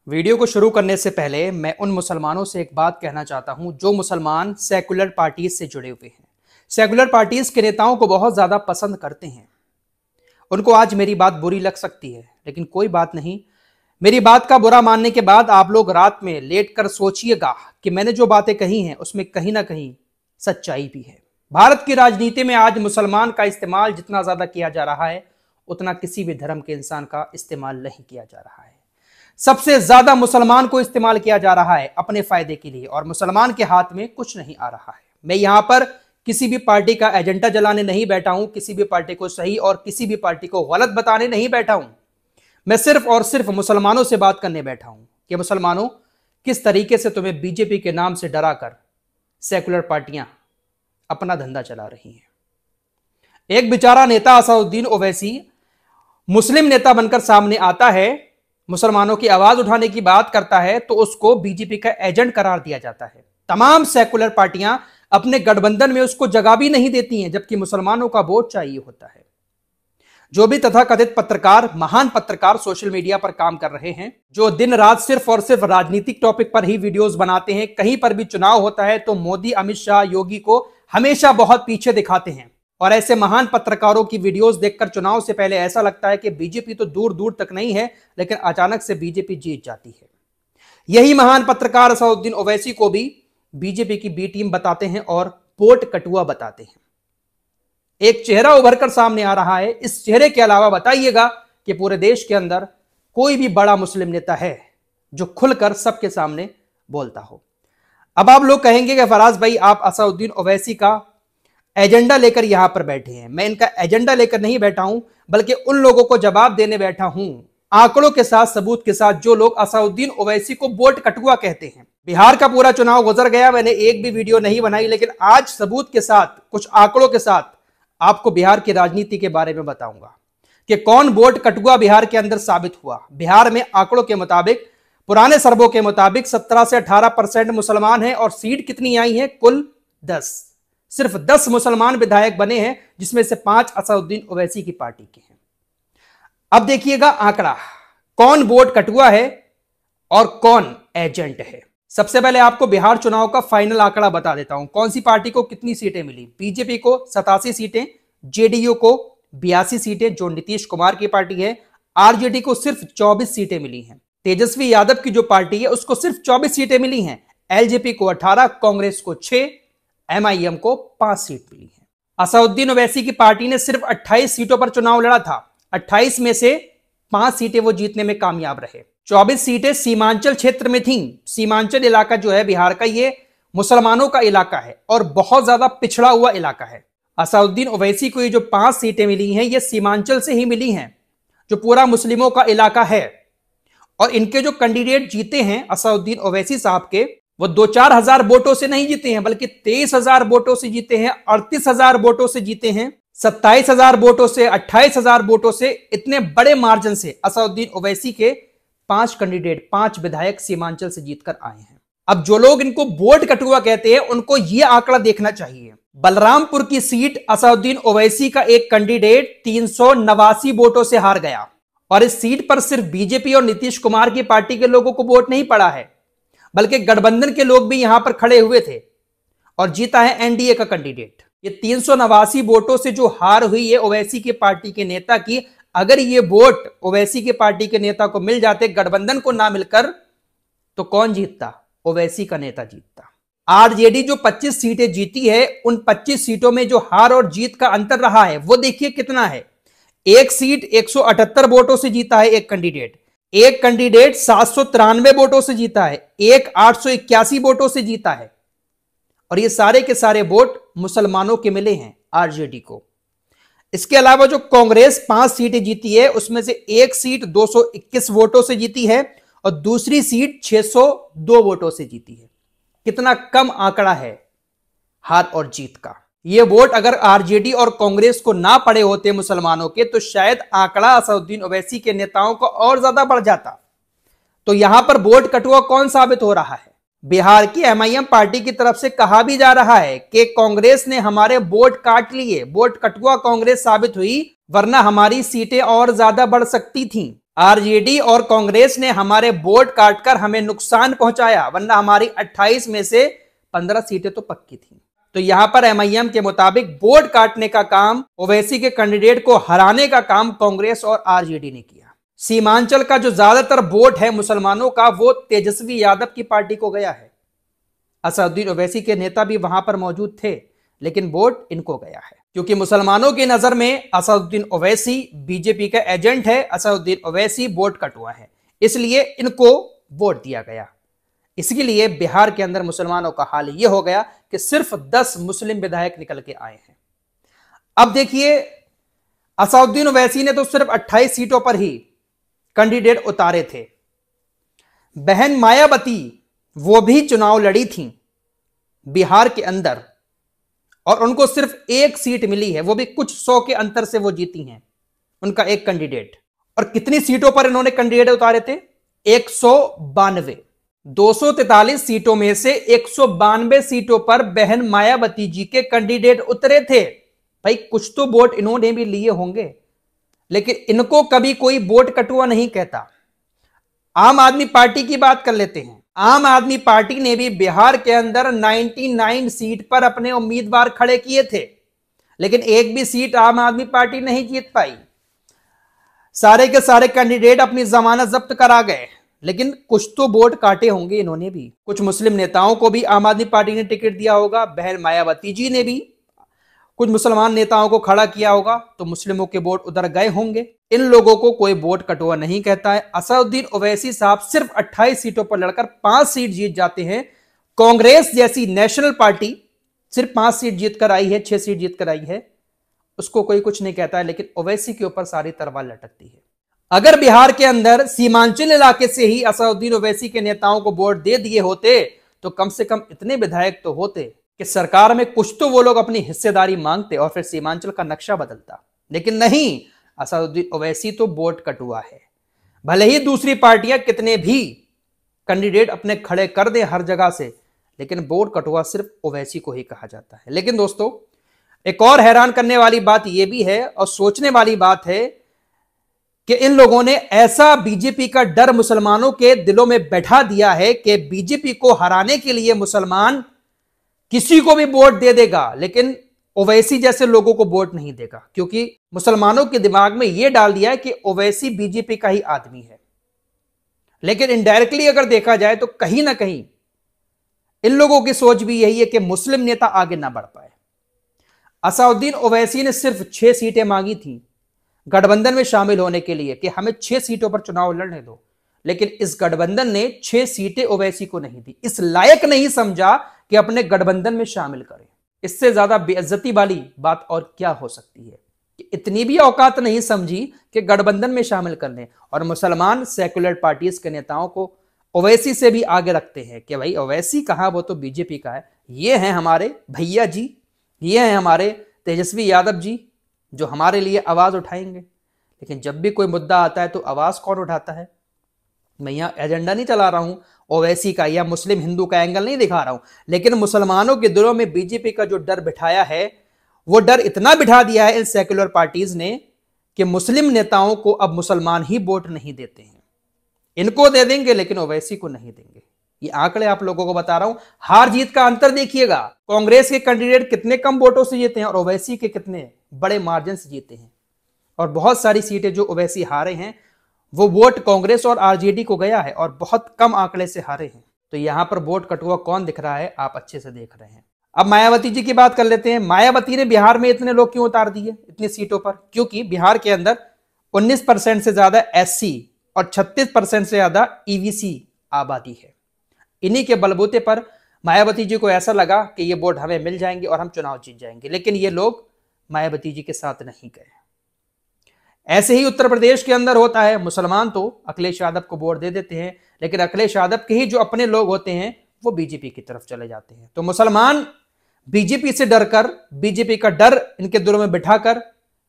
Video को शुरू करने से पहले मैं उन मुसलमानों से एक बात कहना चाहता हूं जो मुसलमान सेकुलर पार्टीज से जुड़े हुए हैं, सेकुलर पार्टीज के नेताओं को बहुत ज्यादा पसंद करते हैं। उनको आज मेरी बात बुरी लग सकती है, लेकिन कोई बात नहीं। मेरी बात का बुरा मानने के बाद आप लोग रात में लेटकर सोचिएगा कि मैंने जो बातें कही हैं उसमें कहीं ना कहीं सच्चाई भी है। भारत की राजनीति में आज मुसलमान का इस्तेमाल जितना ज्यादा किया जा रहा है, उतना किसी भी धर्म के इंसान का इस्तेमाल नहीं किया जा रहा है। सबसे ज्यादा मुसलमान को इस्तेमाल किया जा रहा है अपने फायदे के लिए, और मुसलमान के हाथ में कुछ नहीं आ रहा है। मैं यहां पर किसी भी पार्टी का एजेंडा जलाने नहीं बैठा हूं, किसी भी पार्टी को सही और किसी भी पार्टी को गलत बताने नहीं बैठा हूं। मैं सिर्फ और सिर्फ मुसलमानों से बात करने बैठा हूं कि मुसलमानों, किस तरीके से तुम्हें बीजेपी के नाम से डराकर सेकुलर पार्टियां अपना धंधा चला रही हैं। एक बेचारा नेता असदुद्दीन ओवैसी मुस्लिम नेता बनकर सामने आता है, मुसलमानों की आवाज उठाने की बात करता है, तो उसको बीजेपी का एजेंट करार दिया जाता है। तमाम सेकुलर पार्टियां अपने गठबंधन में उसको जगह भी नहीं देती हैं, जबकि मुसलमानों का वोट चाहिए होता है। जो भी तथाकथित पत्रकार, महान पत्रकार सोशल मीडिया पर काम कर रहे हैं, जो दिन रात सिर्फ और सिर्फ राजनीतिक टॉपिक पर ही वीडियोस बनाते हैं, कहीं पर भी चुनाव होता है तो मोदी, अमित शाह, योगी को हमेशा बहुत पीछे दिखाते हैं। और ऐसे महान पत्रकारों की वीडियोस देखकर चुनाव से पहले ऐसा लगता है कि बीजेपी तो दूर दूर तक नहीं है, लेकिन अचानक से बीजेपी जीत जाती है। यही महान पत्रकार असदुद्दीन ओवैसी को भी बीजेपी की बी टीम बताते हैं और वोट कटुआ बताते हैं। एक चेहरा उभर कर सामने आ रहा है। इस चेहरे के अलावा बताइएगा कि पूरे देश के अंदर कोई भी बड़ा मुस्लिम नेता है जो खुलकर सबके सामने बोलता हो। अब आप लोग कहेंगे कि फराज भाई, आप असदुद्दीन ओवैसी का एजेंडा लेकर यहां पर बैठे हैं। मैं इनका एजेंडा लेकर नहीं बैठा हूं, बल्कि उन लोगों को जवाब देने बैठा हूं, आंकड़ों के साथ, सबूत के साथ, जो लोग असदुद्दीन ओवैसी को वोट कटुआ कहते हैं। बिहार का पूरा चुनाव गुजर गया, मैंने एक भी वीडियो नहीं बनाई, लेकिन आज सबूत के साथ, कुछ आंकड़ों के साथ आपको बिहार की राजनीति के बारे में बताऊंगा कि कौन वोट कटुआ बिहार के अंदर साबित हुआ। बिहार में आंकड़ों के मुताबिक, पुराने सर्वों के मुताबिक 17 से 18% मुसलमान हैं, और सीट कितनी आई है? कुल 10। सिर्फ 10 मुसलमान विधायक बने हैं, जिसमें से 5 असदुद्दीन ओवैसी की पार्टी के हैं। अब देखिएगा आंकड़ा, कौन वोट कटुआ है और कौन एजेंट है। सबसे पहले आपको बिहार चुनाव का फाइनल आंकड़ा बता देता हूं। कौन सी पार्टी को कितनी सीटें मिली। बीजेपी को 87 सीटें, जेडीयू को 82 सीटें जो नीतीश कुमार की पार्टी है, आरजेडी को सिर्फ 24 सीटें मिली हैं। तेजस्वी यादव की जो पार्टी है उसको सिर्फ 24 सीटें मिली हैं। एलजेपी को 18, कांग्रेस को 6, एमआईएम को 5 सीट मिली है। असदुद्दीन ओवैसी की पार्टी ने सिर्फ 28 सीटों पर चुनाव लड़ा था। 28 में से 5 सीटें वो जीतने में कामयाब रहे। 24 सीटें सीमांचल क्षेत्र में थीं। सीमांचल इलाका जो है बिहार का, ये मुसलमानों का इलाका है और बहुत ज्यादा पिछड़ा हुआ इलाका है। असदुद्दीन ओवैसी को ये जो 5 सीटें मिली हैं, ये सीमांचल से ही मिली हैं, जो पूरा मुस्लिमों का इलाका है। और इनके जो कैंडिडेट जीते हैं असदुद्दीन ओवैसी साहब के, वो 2-4 हजार वोटों से नहीं जीते हैं, बल्कि 23,000 वोटों से जीते हैं, 38,000 वोटों से जीते हैं, 27,000 वोटों से, 28,000 वोटों से। इतने बड़े मार्जिन से असदुद्दीन ओवैसी के 5 कैंडिडेट, 5 विधायक सीमांचल से जीतकर आए हैं। अब जो लोग इनको वोट कटुआ कहते हैं, उनको यह आंकड़ा देखना चाहिए। बलरामपुर की सीट असदुद्दीन ओवैसी का एक कैंडिडेट 389 वोटों से हार गया, और इस सीट पर सिर्फ बीजेपी और नीतीश कुमार की पार्टी के लोगों को वोट नहीं पड़ा है, बल्कि गठबंधन के लोग भी यहां पर खड़े हुए थे, और जीता है एनडीए का कैंडिडेट। ये 389 वोटों से जो हार हुई है ओवैसी की पार्टी के नेता की, अगर ये वोट ओवैसी की पार्टी के नेता को मिल जाते, गठबंधन को ना मिलकर, तो कौन जीतता? ओवैसी का नेता जीतता। आरजेडी जो 25 सीटें जीती है, उन 25 सीटों में जो हार और जीत का अंतर रहा है वो देखिए कितना है। एक सीट 178 वोटों से जीता है एक कैंडिडेट, एक कैंडिडेट 793 वोटों से जीता है, एक 881 वोटों से जीता है, और ये सारे के सारे वोट मुसलमानों के मिले हैं आरजेडी को। इसके अलावा जो कांग्रेस 5 सीटें जीती है, उसमें से एक सीट 221 वोटों से जीती है और दूसरी सीट 602 वोटों से जीती है। कितना कम आंकड़ा है हार और जीत का। ये वोट अगर आरजेडी और कांग्रेस को ना पड़े होते मुसलमानों के, तो शायद आंकड़ा असदुद्दीन ओवैसी के नेताओं को और ज्यादा बढ़ जाता। तो यहां पर वोट कटुआ कौन साबित हो रहा है? बिहार की एमआईएम पार्टी की तरफ से कहा भी जा रहा है कि कांग्रेस ने हमारे वोट काट लिए, वोट कटुआ कांग्रेस साबित हुई, वरना हमारी सीटें और ज्यादा बढ़ सकती थीं। आरजेडी और कांग्रेस ने हमारे वोट काटकर हमें नुकसान पहुंचाया, वरना हमारी 28 में से 15 सीटें तो पक्की थी। तो यहां पर एमआईएम के मुताबिक वोट काटने का काम, ओवैसी के कैंडिडेट को हराने का काम कांग्रेस और आरजेडी ने किया। सीमांचल का जो ज्यादातर वोट है मुसलमानों का, वो तेजस्वी यादव की पार्टी को गया है। असदुद्दीन ओवैसी के नेता भी वहां पर मौजूद थे, लेकिन वोट इनको गया है, क्योंकि मुसलमानों की नजर में असदुद्दीन ओवैसी बीजेपी का एजेंट है, असदुद्दीन ओवैसी वोट कटुआ है, इसलिए इनको वोट दिया गया। इसके लिए बिहार के अंदर मुसलमानों का हाल यह हो गया कि सिर्फ 10 मुस्लिम विधायक निकल के आए हैं। अब देखिए, असदुद्दीन ओवैसी ने तो सिर्फ 28 सीटों पर ही कैंडिडेट उतारे थे। बहन मायावती वो भी चुनाव लड़ी थी बिहार के अंदर, और उनको सिर्फ एक सीट मिली है, वो भी कुछ 100 के अंतर से वो जीती हैं, उनका एक कैंडिडेट। और कितनी सीटों पर इन्होंने कैंडिडेट उतारे थे? 192। 243 सीटों में से 192 सीटों पर बहन मायावती जी के कैंडिडेट उतरे थे। भाई कुछ तो वोट इन्होंने भी लिए होंगे, लेकिन इनको कभी कोई वोट कटुआ नहीं कहता। आम आदमी पार्टी की बात कर लेते हैं। आम आदमी पार्टी ने भी बिहार के अंदर 99 सीट पर अपने उम्मीदवार खड़े किए थे, लेकिन एक भी सीट आम आदमी पार्टी नहीं जीत पाई। सारे के सारे कैंडिडेट अपनी जमानत जब्त करा गए, लेकिन कुछ तो वोट काटे होंगे इन्होंने भी। कुछ मुस्लिम नेताओं को भी आम आदमी पार्टी ने टिकट दिया होगा, बहन मायावती जी ने भी कुछ मुसलमान नेताओं को खड़ा किया होगा, तो मुस्लिमों के वोट उधर गए होंगे। इन लोगों को कोई वोट कटुआ नहीं कहता है। असदुद्दीन ओवैसी साहब सिर्फ 28 सीटों पर लड़कर 5 सीट जीत जाते हैं। कांग्रेस जैसी नेशनल पार्टी सिर्फ 5 सीट जीत कर आई है, 6 सीट जीत कर आई है, उसको कोई कुछ नहीं कहता है, लेकिन ओवैसी के ऊपर सारी तलवार लटकती है। अगर बिहार के अंदर सीमांचल इलाके से ही असदुद्दीन ओवैसी के नेताओं को वोट दे दिए होते, तो कम से कम इतने विधायक तो होते कि सरकार में कुछ तो वो लोग अपनी हिस्सेदारी मांगते और फिर सीमांचल का नक्शा बदलता। लेकिन नहीं, असदुद्दीन ओवैसी तो वोट कटुआ है। भले ही दूसरी पार्टियां कितने भी कैंडिडेट अपने खड़े कर दे हर जगह से, लेकिन वोट कटुआ सिर्फ ओवैसी को ही कहा जाता है। लेकिन दोस्तों, एक और हैरान करने वाली बात यह भी है और सोचने वाली बात है कि इन लोगों ने ऐसा बीजेपी का डर मुसलमानों के दिलों में बैठा दिया है कि बीजेपी को हराने के लिए मुसलमान किसी को भी वोट दे देगा, लेकिन ओवैसी जैसे लोगों को वोट नहीं देगा, क्योंकि मुसलमानों के दिमाग में यह डाल दिया है कि ओवैसी बीजेपी का ही आदमी है। लेकिन इनडायरेक्टली अगर देखा जाए तो कहीं ना कहीं इन लोगों की सोच भी यही है कि मुस्लिम नेता आगे ना बढ़ पाए। असदुद्दीन ओवैसी ने सिर्फ 6 सीटें मांगी थी गठबंधन में शामिल होने के लिए कि हमें 6 सीटों पर चुनाव लड़ने दो, लेकिन इस गठबंधन ने 6 सीटें ओवैसी को नहीं दी, इस लायक नहीं समझा कि अपने गठबंधन में शामिल करें। इससे ज्यादा बेइज्जती वाली बात और क्या हो सकती है कि इतनी भी औकात नहीं समझी कि गठबंधन में शामिल कर लें। और मुसलमान सेकुलर पार्टीज के नेताओं को ओवैसी से भी आगे रखते हैं कि भाई ओवैसी कहां, वो तो बीजेपी का है। ये हैं हमारे भैया जी, ये हैं हमारे तेजस्वी यादव जी, जो हमारे लिए आवाज उठाएंगे। लेकिन जब भी कोई मुद्दा आता है तो आवाज कौन उठाता है? मैं यहां एजेंडा नहीं चला रहा हूं ओवैसी का या मुस्लिम हिंदू का एंगल नहीं दिखा रहा हूं, लेकिन मुसलमानों के दिलों में बीजेपी का जो डर बिठाया है, वो डर इतना बिठा दिया है इन सेक्युलर पार्टीज ने कि मुस्लिम नेताओं को अब मुसलमान ही वोट नहीं देते हैं। इनको दे देंगे लेकिन ओवैसी को नहीं देंगे। ये आंकड़े आप लोगों को बता रहा हूं। हार जीत का अंतर देखिएगा, कांग्रेस के कैंडिडेट कितने कम वोटों से जीते हैं और ओवैसी के कितने बड़े मार्जिन से जीते हैं। और बहुत सारी सीटें जो ओवैसी हारे हैं वो वोट कांग्रेस और आरजेडी को गया है और बहुत कम आंकड़े से हारे हैं। तो यहां पर वोट कटुआ कौन दिख रहा है, आप अच्छे से देख रहे हैं। अब मायावती जी की बात कर लेते हैं। मायावती ने बिहार में इतने लोग क्यों उतार दिए इतनी सीटों पर? क्योंकि बिहार के अंदर 19% से ज्यादा एससी और 36% से ज्यादा ईवीसी आबादी है। इन्हीं के बलबूते पर मायावती जी को ऐसा लगा कि ये वोट हमें मिल जाएंगे और हम चुनाव जीत जाएंगे, लेकिन ये लोग मायावती जी के साथ नहीं गए। ऐसे ही उत्तर प्रदेश के अंदर होता है। मुसलमान तो अखिलेश यादव को वोट दे देते हैं, लेकिन अखिलेश यादव के ही जो अपने लोग होते हैं वो बीजेपी की तरफ चले जाते हैं। तो मुसलमान बीजेपी से डरकर, बीजेपी का डर इनके दिलों में बिठाकर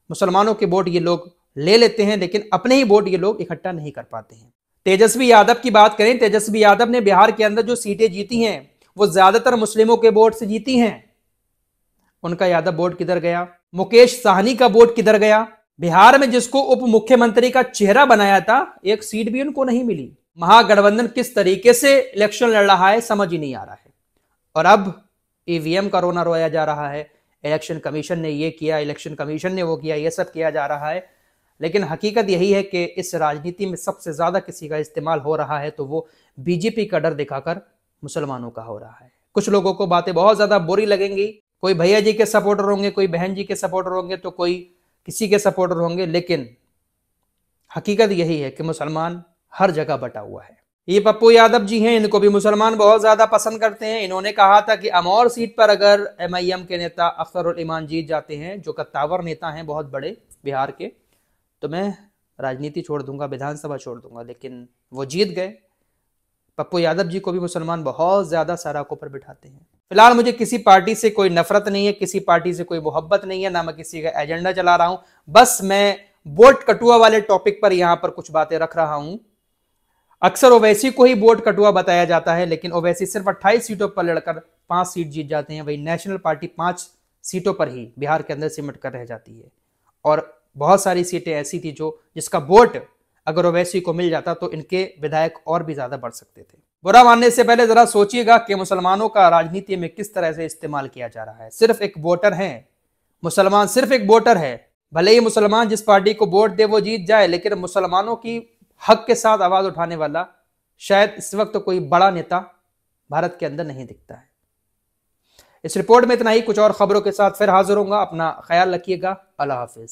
मुसलमानों के वोट ये लोग ले लेते हैं, लेकिन अपने ही वोट ये लोग इकट्ठा नहीं कर पाते हैं। तेजस्वी यादव की बात करें, तेजस्वी यादव ने बिहार के अंदर जो सीटें जीती हैं वो ज्यादातर मुस्लिमों के वोट से जीती हैं। उनका यादव वोट किधर गया? मुकेश साहनी का वोट किधर गया? बिहार में जिसको उप मुख्यमंत्री का चेहरा बनाया था, एक सीट भी उनको नहीं मिली। महागठबंधन किस तरीके से इलेक्शन लड़ रहा है समझ ही नहीं आ रहा है। और अब ईवीएम का रोना रोया जा रहा है, इलेक्शन कमीशन ने ये किया, इलेक्शन कमीशन ने वो किया, ये सब किया जा रहा है। लेकिन हकीकत यही है कि इस राजनीति में सबसे ज्यादा किसी का इस्तेमाल हो रहा है तो वो बीजेपी का डर दिखाकर मुसलमानों का हो रहा है। कुछ लोगों को बातें बहुत ज्यादा बुरी लगेंगी, कोई भैया जी के सपोर्टर होंगे, कोई बहन जी के सपोर्टर होंगे, तो कोई किसी के सपोर्टर होंगे, लेकिन हकीकत यही है कि मुसलमान हर जगह बटा हुआ है। ये पप्पू यादव जी हैं, इनको भी मुसलमान बहुत ज्यादा पसंद करते हैं। इन्होंने कहा था कि अमौर सीट पर अगर एमआईएम के नेता अख्तर ईमान जीत जाते हैं, जो कत्तावर नेता हैं बहुत बड़े बिहार के, तो मैं राजनीति छोड़ दूंगा, विधानसभा छोड़ दूंगा। लेकिन वो जीत गए। पप्पू यादव जी को भी मुसलमान बहुत ज्यादा सराकों पर बिठाते हैं। फिलहाल मुझे किसी पार्टी से कोई नफरत नहीं है, किसी पार्टी से कोई मोहब्बत नहीं है, ना मैं किसी का एजेंडा चला रहा हूं। बस मैं वोट कटुआ वाले टॉपिक पर यहां पर कुछ बातें रख रहा हूं। अक्सर ओवैसी को ही वोट कटुआ बताया जाता है, लेकिन ओवैसी सिर्फ 28 सीटों पर लड़कर 5 सीट जीत जाते हैं। वही नेशनल पार्टी 5 सीटों पर ही बिहार के अंदर सिमट कर रह जाती है। और बहुत सारी सीटें ऐसी थी जिसका वोट अगर ओवैसी को मिल जाता तो इनके विधायक और भी ज्यादा बढ़ सकते थे। बुरा मानने से पहले जरा सोचिएगा कि मुसलमानों का राजनीति में किस तरह से इस्तेमाल किया जा रहा है। सिर्फ एक वोटर है मुसलमान, सिर्फ एक वोटर है। भले ही मुसलमान जिस पार्टी को वोट दे वो जीत जाए, लेकिन मुसलमानों की हक के साथ आवाज उठाने वाला शायद इस वक्त तो कोई बड़ा नेता भारत के अंदर नहीं दिखता है। इस रिपोर्ट में इतना ही। कुछ और खबरों के साथ फिर हाजिर होऊंगा। अपना ख्याल रखिएगा। अल्लाह हाफिज।